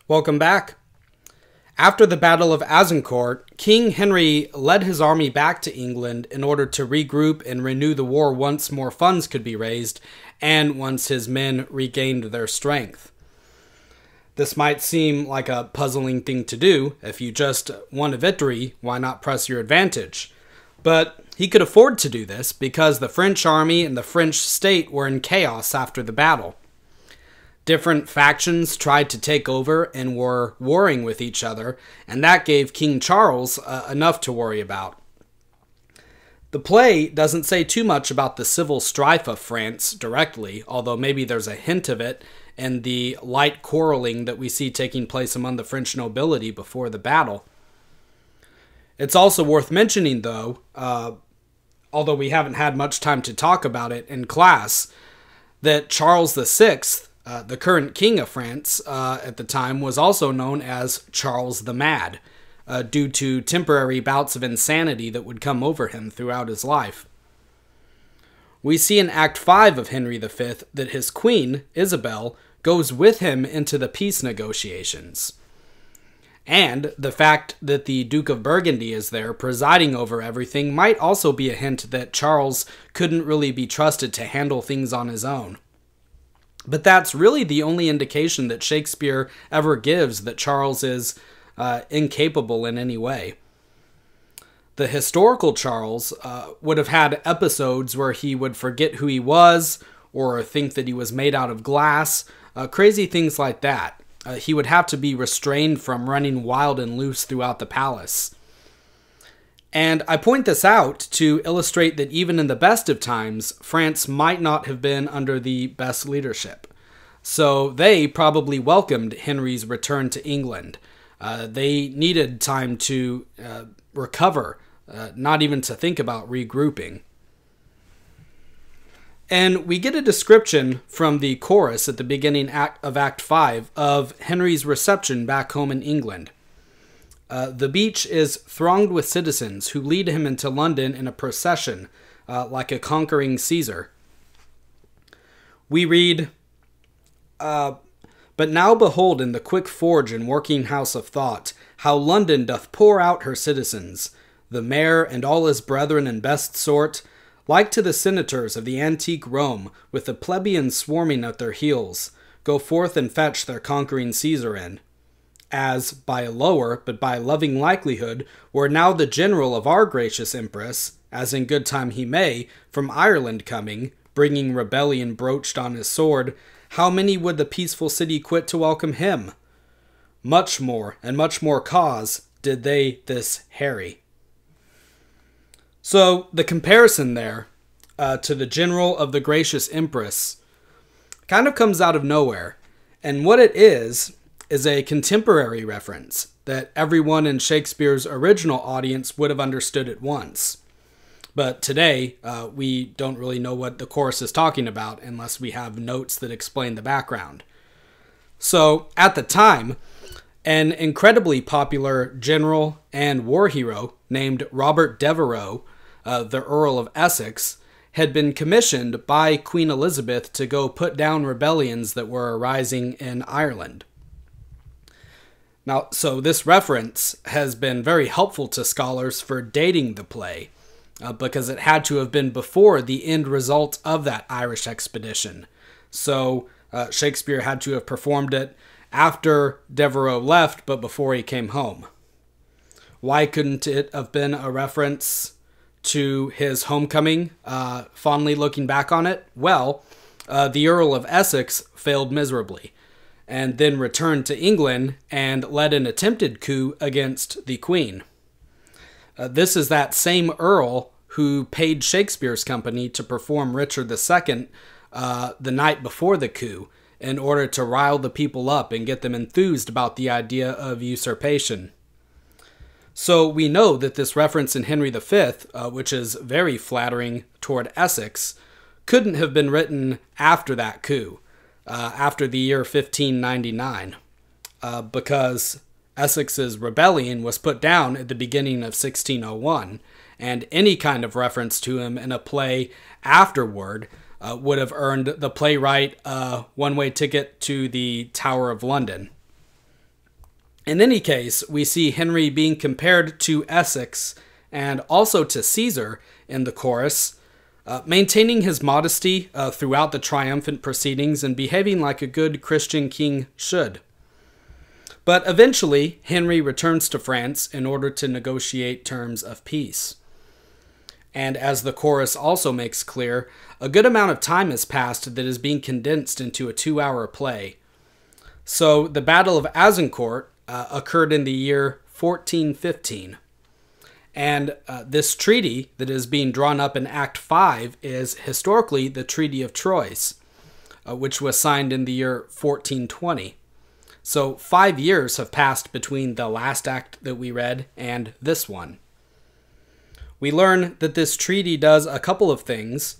Welcome back. After the Battle of Azincourt, King Henry led his army back to England in order to regroup and renew the war once more funds could be raised and once his men regained their strength. This might seem like a puzzling thing to do. If you just won a victory, why not press your advantage? But he could afford to do this because the French army and the French state were in chaos after the battle. Different factions tried to take over and were warring with each other, and that gave King Charles enough to worry about. The play doesn't say too much about the civil strife of France directly, although maybe there's a hint of it in the light quarreling that we see taking place among the French nobility before the battle. It's also worth mentioning, though, although we haven't had much time to talk about it in class, that Charles VI, the current king of France at the time, was also known as Charles the Mad, due to temporary bouts of insanity that would come over him throughout his life. We see in Act 5 of Henry V that his queen, Isabel, goes with him into the peace negotiations. And the fact that the Duke of Burgundy is there presiding over everything might also be a hint that Charles couldn't really be trusted to handle things on his own. But that's really the only indication that Shakespeare ever gives that Charles is incapable in any way. The historical Charles would have had episodes where he would forget who he was or think that he was made out of glass, crazy things like that. He would have to be restrained from running wild and loose throughout the palace. And I point this out to illustrate that even in the best of times, France might not have been under the best leadership. So they probably welcomed Henry's return to England. They needed time to recover, not even to think about regrouping. And we get a description from the chorus at the beginning of Act 5 of Henry's reception back home in England. The beach is thronged with citizens who lead him into London in a procession, like a conquering Caesar. We read, But now behold in the quick forge and working house of thought, how London doth pour out her citizens, the mayor and all his brethren in best sort, like to the senators of the antique Rome, with the plebeians swarming at their heels, go forth and fetch their conquering Caesar in. As, by a lower, but by loving likelihood, were now the general of our gracious empress, as in good time he may, from Ireland coming, bringing rebellion broached on his sword, how many would the peaceful city quit to welcome him? Much more, and much more cause, did they this harry. So, the comparison there to the general of the gracious empress kind of comes out of nowhere. And what it is a contemporary reference that everyone in Shakespeare's original audience would have understood at once. But today, we don't really know what the chorus is talking about unless we have notes that explain the background. So, at the time, an incredibly popular general and war hero named Robert Devereux, the Earl of Essex, had been commissioned by Queen Elizabeth to go put down rebellions that were arising in Ireland. Now, so this reference has been very helpful to scholars for dating the play, because it had to have been before the end result of that Irish expedition. So Shakespeare had to have performed it after Devereux left, but before he came home. Why couldn't it have been a reference to his homecoming, fondly looking back on it? Well, the Earl of Essex failed miserably, and then returned to England and led an attempted coup against the Queen. This is that same Earl who paid Shakespeare's company to perform Richard II the night before the coup in order to rile the people up and get them enthused about the idea of usurpation. So we know that this reference in Henry V, which is very flattering toward Essex, couldn't have been written after that coup, after the year 1599, because Essex's rebellion was put down at the beginning of 1601, and any kind of reference to him in a play afterward would have earned the playwright a one-way ticket to the Tower of London. In any case, we see Henry being compared to Essex and also to Caesar in the chorus, maintaining his modesty throughout the triumphant proceedings and behaving like a good Christian king should. But eventually, Henry returns to France in order to negotiate terms of peace. And as the chorus also makes clear, a good amount of time has passed that is being condensed into a 2-hour play. So the Battle of Azincourt occurred in the year 1415. And this treaty that is being drawn up in Act 5 is historically the Treaty of Troyes, which was signed in the year 1420. So 5 years have passed between the last act that we read and this one. We learn that this treaty does a couple of things.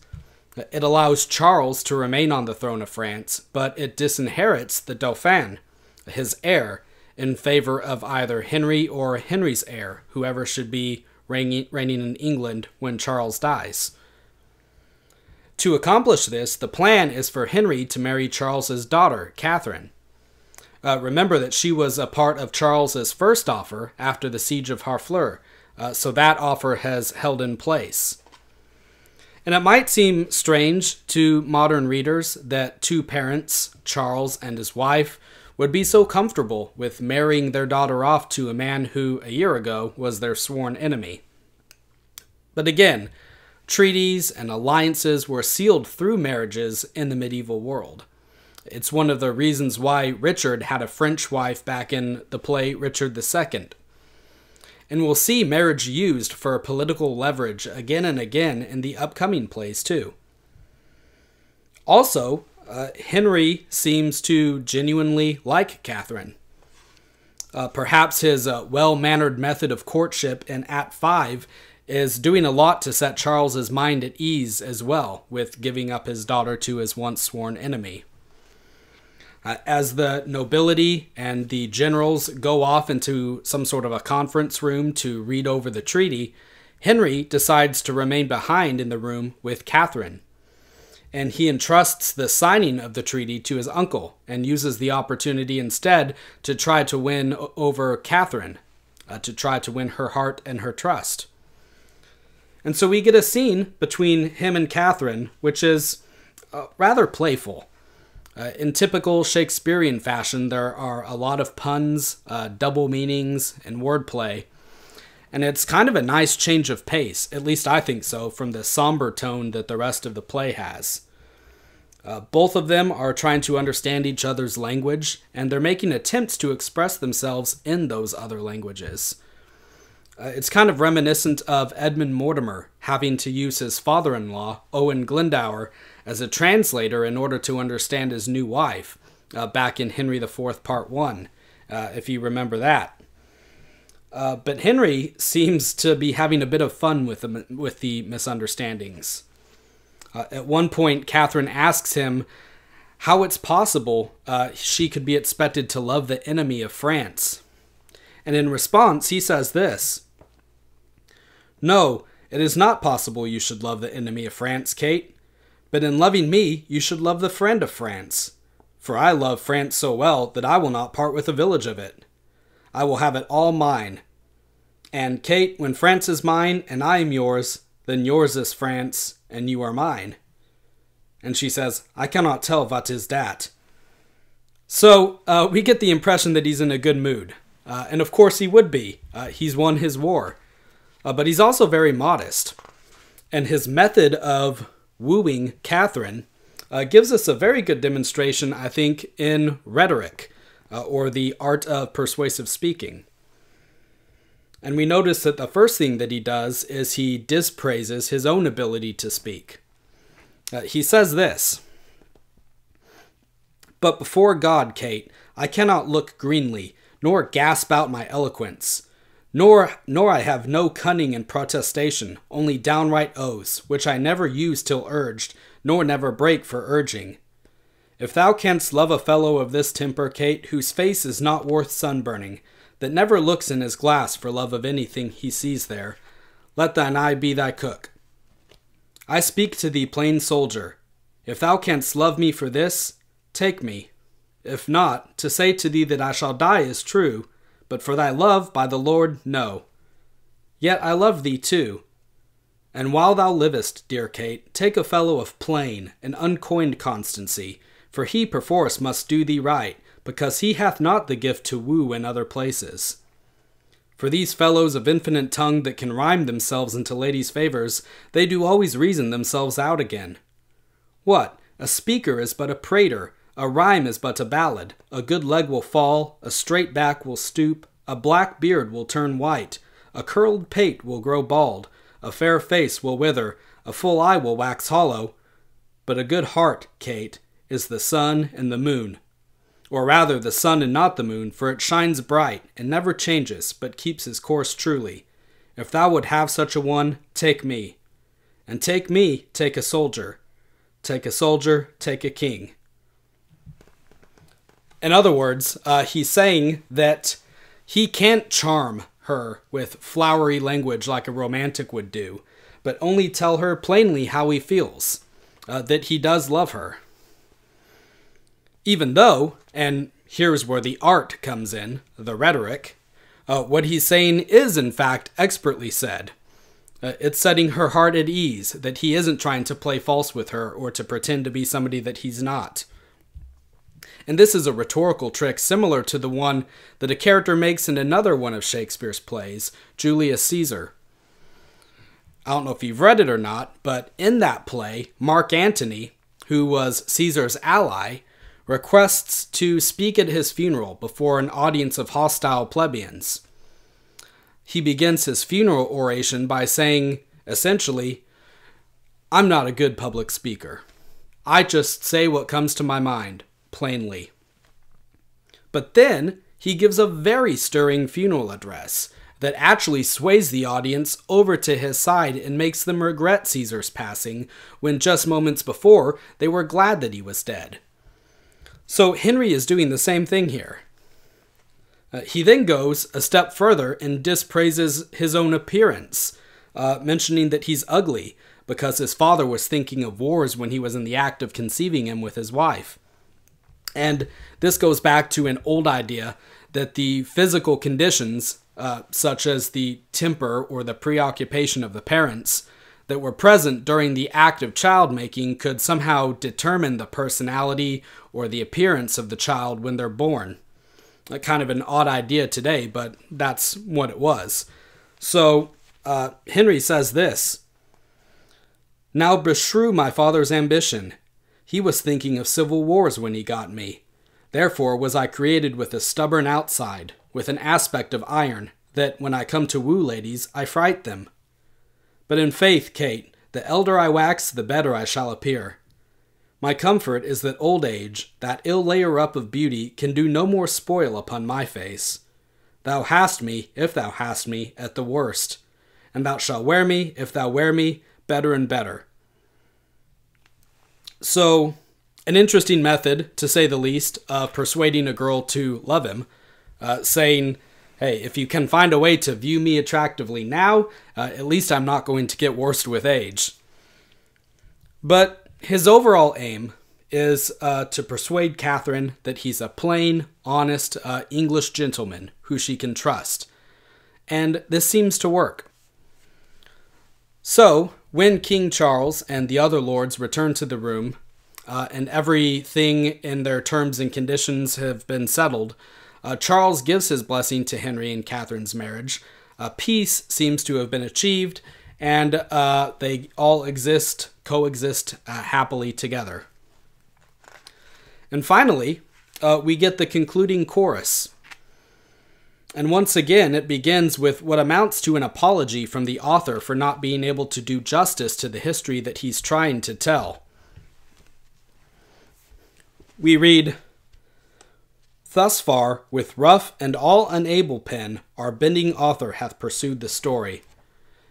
It allows Charles to remain on the throne of France, but it disinherits the Dauphin, his heir, in favor of either Henry or Henry's heir, whoever should be reigning in England when Charles dies. To accomplish this, the plan is for Henry to marry Charles's daughter, Catherine. Remember that she was a part of Charles's first offer after the siege of Harfleur, so that offer has held in place. And it might seem strange to modern readers that two parents, Charles and his wife, would be so comfortable with marrying their daughter off to a man who, a year ago, was their sworn enemy. But again, treaties and alliances were sealed through marriages in the medieval world. It's one of the reasons why Richard had a French wife back in the play Richard II. And we'll see marriage used for political leverage again and again in the upcoming plays too. Also, Henry seems to genuinely like Catherine. Perhaps his well-mannered method of courtship in Act 5 is doing a lot to set Charles's mind at ease as well, with giving up his daughter to his once sworn enemy. As the nobility and the generals go off into some sort of a conference room to read over the treaty, Henry decides to remain behind in the room with Catherine. And he entrusts the signing of the treaty to his uncle and uses the opportunity instead to try to win over Catherine, to try to win her heart and her trust. And so we get a scene between him and Catherine, which is rather playful. In typical Shakespearean fashion, there are a lot of puns, double meanings, and wordplay. And it's kind of a nice change of pace, at least I think so, from the somber tone that the rest of the play has. Both of them are trying to understand each other's language, and they're making attempts to express themselves in those other languages. It's kind of reminiscent of Edmund Mortimer having to use his father-in-law, Owen Glendower, as a translator in order to understand his new wife, back in Henry IV Part 1, if you remember that. But Henry seems to be having a bit of fun with the misunderstandings. At one point, Catherine asks him how it's possible she could be expected to love the enemy of France. And in response, he says this: "No, it is not possible you should love the enemy of France, Kate. But in loving me, you should love the friend of France. For I love France so well that I will not part with a village of it. I will have it all mine. And, Kate, when France is mine and I am yours, then yours is France and you are mine." And she says, "I cannot tell what is that." So we get the impression that he's in a good mood. And of course he would be. He's won his war. But he's also very modest. And his method of wooing Catherine gives us a very good demonstration, I think, in rhetoric, or the art of persuasive speaking. And we notice that the first thing that he does is he dispraises his own ability to speak. He says this: "But before God, Kate, I cannot look greenly, nor gasp out my eloquence. Nor I have no cunning in protestation, only downright oaths, which I never use till urged, nor never break for urging. If thou canst love a fellow of this temper, Kate, whose face is not worth sunburning, that never looks in his glass for love of anything he sees there, let thine eye be thy cook. I speak to thee, plain soldier. If thou canst love me for this, take me. If not, to say to thee that I shall die is true, but for thy love, by the Lord, no. Yet I love thee too. And while thou livest, dear Kate, take a fellow of plain and uncoined constancy, for he perforce must do thee right, because he hath not the gift to woo in other places. For these fellows of infinite tongue that can rhyme themselves into ladies' favors, they do always reason themselves out again. What? A speaker is but a prater, a rhyme is but a ballad, a good leg will fall, a straight back will stoop, a black beard will turn white, a curled pate will grow bald, a fair face will wither, a full eye will wax hollow. But a good heart, Kate, is the sun and the moon. Or rather the sun and not the moon, for it shines bright, and never changes, but keeps his course truly. If thou would have such a one, take me. And take me, take a soldier. Take a soldier, take a king. In other words, he's saying that he can't charm her with flowery language like a romantic would do, but only tell her plainly how he feels, that he does love her. Even though, and here's where the art comes in, the rhetoric, what he's saying is in fact expertly said. It's setting her heart at ease, that he isn't trying to play false with her or to pretend to be somebody that he's not. And this is a rhetorical trick similar to the one that a character makes in another one of Shakespeare's plays, Julius Caesar. I don't know if you've read it or not, but in that play, Mark Antony, who was Caesar's ally, requests to speak at his funeral before an audience of hostile plebeians. He begins his funeral oration by saying, essentially, I'm not a good public speaker. I just say what comes to my mind, plainly. But then he gives a very stirring funeral address that actually sways the audience over to his side and makes them regret Caesar's passing when just moments before they were glad that he was dead. So Henry is doing the same thing here. He then goes a step further and dispraises his own appearance, mentioning that he's ugly because his father was thinking of wars when he was in the act of conceiving him with his wife. And this goes back to an old idea that the physical conditions, such as the temper or the preoccupation of the parents, that were present during the act of child-making could somehow determine the personality or the appearance of the child when they're born. Kind of an odd idea today, but that's what it was. So Henry says this, Now beshrew my father's ambition. He was thinking of civil wars when he got me. Therefore was I created with a stubborn outside, with an aspect of iron, that when I come to woo ladies, I fright them. But in faith, Kate, the elder I wax, the better I shall appear. My comfort is that old age, that ill layer up of beauty, can do no more spoil upon my face. Thou hast me, if thou hast me, at the worst, and thou shalt wear me, if thou wear me, better and better. So, an interesting method, to say the least, of persuading a girl to love him, saying, hey, if you can find a way to view me attractively now, at least I'm not going to get worse with age. But his overall aim is to persuade Catherine that he's a plain, honest English gentleman who she can trust. And this seems to work. So, when King Charles and the other lords return to the room, and everything in their terms and conditions have been settled, Charles gives his blessing to Henry and Catherine's marriage. Peace seems to have been achieved, and they all coexist happily together. And finally, we get the concluding chorus. And once again, it begins with what amounts to an apology from the author for not being able to do justice to the history that he's trying to tell. We read, Thus far, with rough and all unable pen, our bending author hath pursued the story.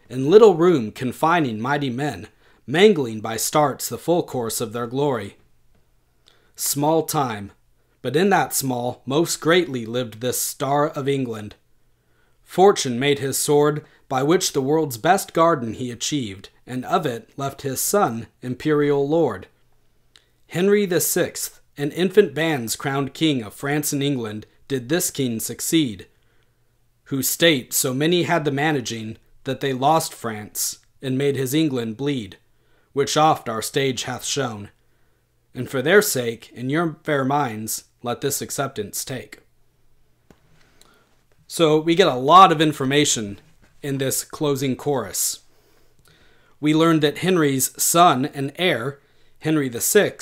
In little room confining mighty men, mangling by starts the full course of their glory. Small time, but in that small most greatly lived this star of England. Fortune made his sword, by which the world's best garden he achieved, and of it left his son imperial lord. Henry the Sixth, an infant bands crowned king of France and England, did this king succeed. whose state so many had the managing that they lost France and made his England bleed, which oft our stage hath shown. And for their sake, in your fair minds, let this acceptance take. So we get a lot of information in this closing chorus. We learned that Henry's son and heir, Henry VI,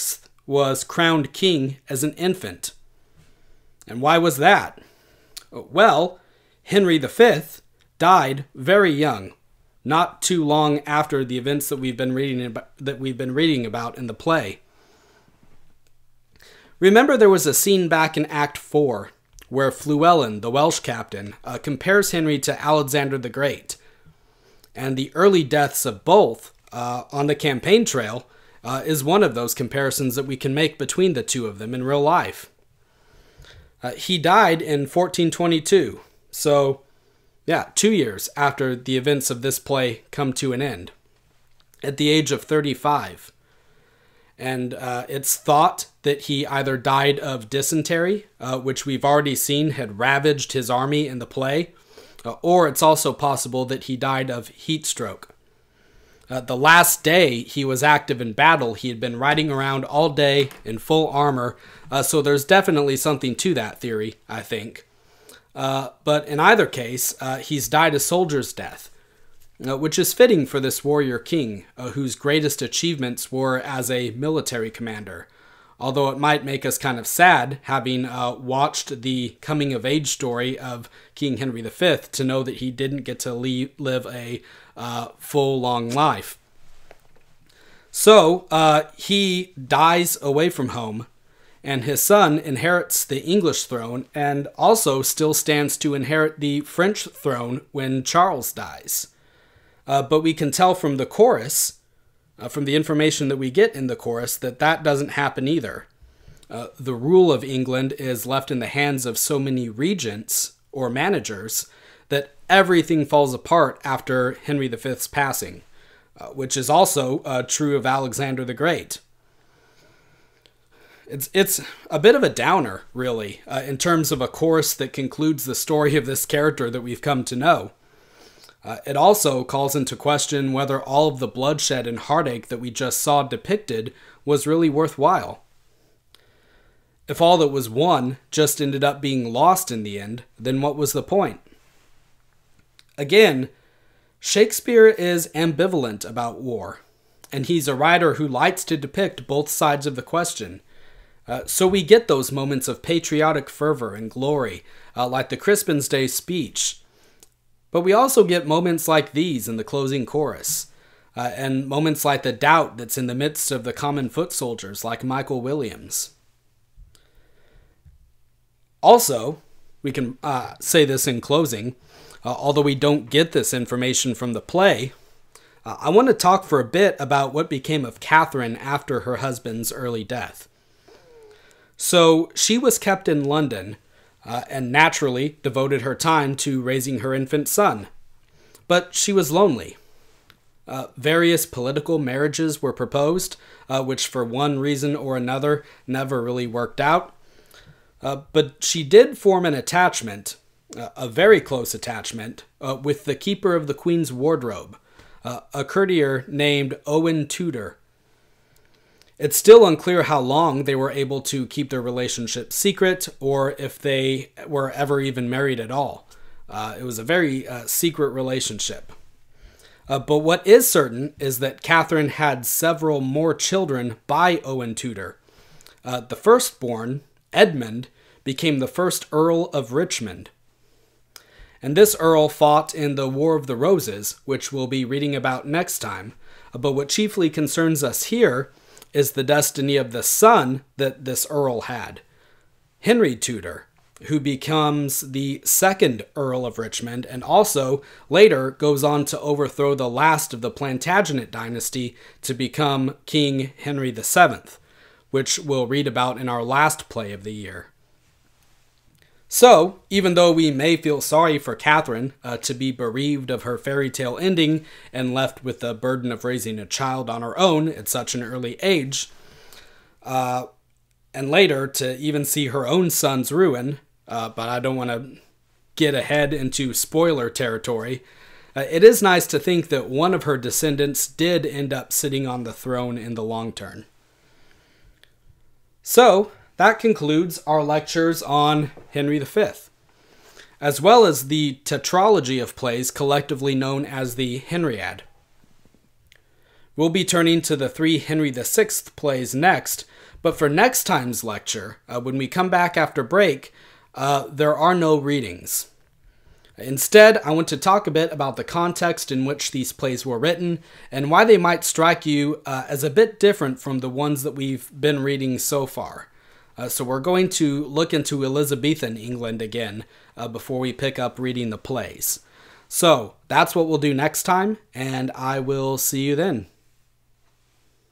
was crowned king as an infant. And why was that? Well, Henry V died very young, not too long after the events that we've been reading about in the play. Remember, there was a scene back in Act 4 where Llewellyn, the Welsh captain, compares Henry to Alexander the Great. And the early deaths of both on the campaign trail is one of those comparisons that we can make between the two of them in real life. He died in 1422, so 2 years after the events of this play come to an end, at the age of 35. And it's thought that he either died of dysentery, which we've already seen had ravaged his army in the play, or it's also possible that he died of heat stroke. The last day he was active in battle, he had been riding around all day in full armor, so there's definitely something to that theory, I think. But in either case, he's died a soldier's death, which is fitting for this warrior king, whose greatest achievements were as a military commander. Although it might make us kind of sad, having watched the coming-of-age story of King Henry V, to know that he didn't get to live a full, long life. So, he dies away from home, and his son inherits the English throne, and also still stands to inherit the French throne when Charles dies. But we can tell from the chorus, from the information that we get in the chorus, that doesn't happen either. The rule of England is left in the hands of so many regents or managers that everything falls apart after Henry V's passing, which is also true of Alexander the Great. It's a bit of a downer, really, in terms of a chorus that concludes the story of this character that we've come to know. It also calls into question whether all of the bloodshed and heartache that we just saw depicted was really worthwhile. If all that was won just ended up being lost in the end, then what was the point? Again, Shakespeare is ambivalent about war, and he's a writer who likes to depict both sides of the question. So we get those moments of patriotic fervor and glory, like the Crispin's Day speech. But we also get moments like these in the closing chorus, and moments like the doubt that's in the midst of the common foot soldiers like Michael Williams. Also, we can say this in closing, although we don't get this information from the play, I want to talk for a bit about what became of Catherine after her husband's early death. So she was kept in London, and naturally devoted her time to raising her infant son. But she was lonely. Various political marriages were proposed, which for one reason or another never really worked out. But she did form an attachment, a very close attachment, with the keeper of the Queen's wardrobe, a courtier named Owen Tudor. It's still unclear how long they were able to keep their relationship secret, or if they were ever even married at all. It was a very secret relationship. But what is certain is that Catherine had several more children by Owen Tudor. The firstborn, Edmund, became the first Earl of Richmond. And this Earl fought in the War of the Roses, which we'll be reading about next time. But what chiefly concerns us here is the destiny of the son that this Earl had, Henry Tudor, who becomes the second Earl of Richmond, and also later goes on to overthrow the last of the Plantagenet dynasty to become King Henry VII, which we'll read about in our last play of the year. So, even though we may feel sorry for Catherine to be bereaved of her fairy tale ending and left with the burden of raising a child on her own at such an early age, and later to even see her own son's ruin, but I don't want to get ahead into spoiler territory, it is nice to think that one of her descendants did end up sitting on the throne in the long term. So, that concludes our lectures on Henry V, as well as the tetralogy of plays collectively known as the Henriad. We'll be turning to the 3 Henry VI plays next, but for next time's lecture, when we come back after break, there are no readings. Instead, I want to talk a bit about the context in which these plays were written and why they might strike you as a bit different from the ones that we've been reading so far. So we're going to look into Elizabethan England again before we pick up reading the plays. So that's what we'll do next time, and I will see you then.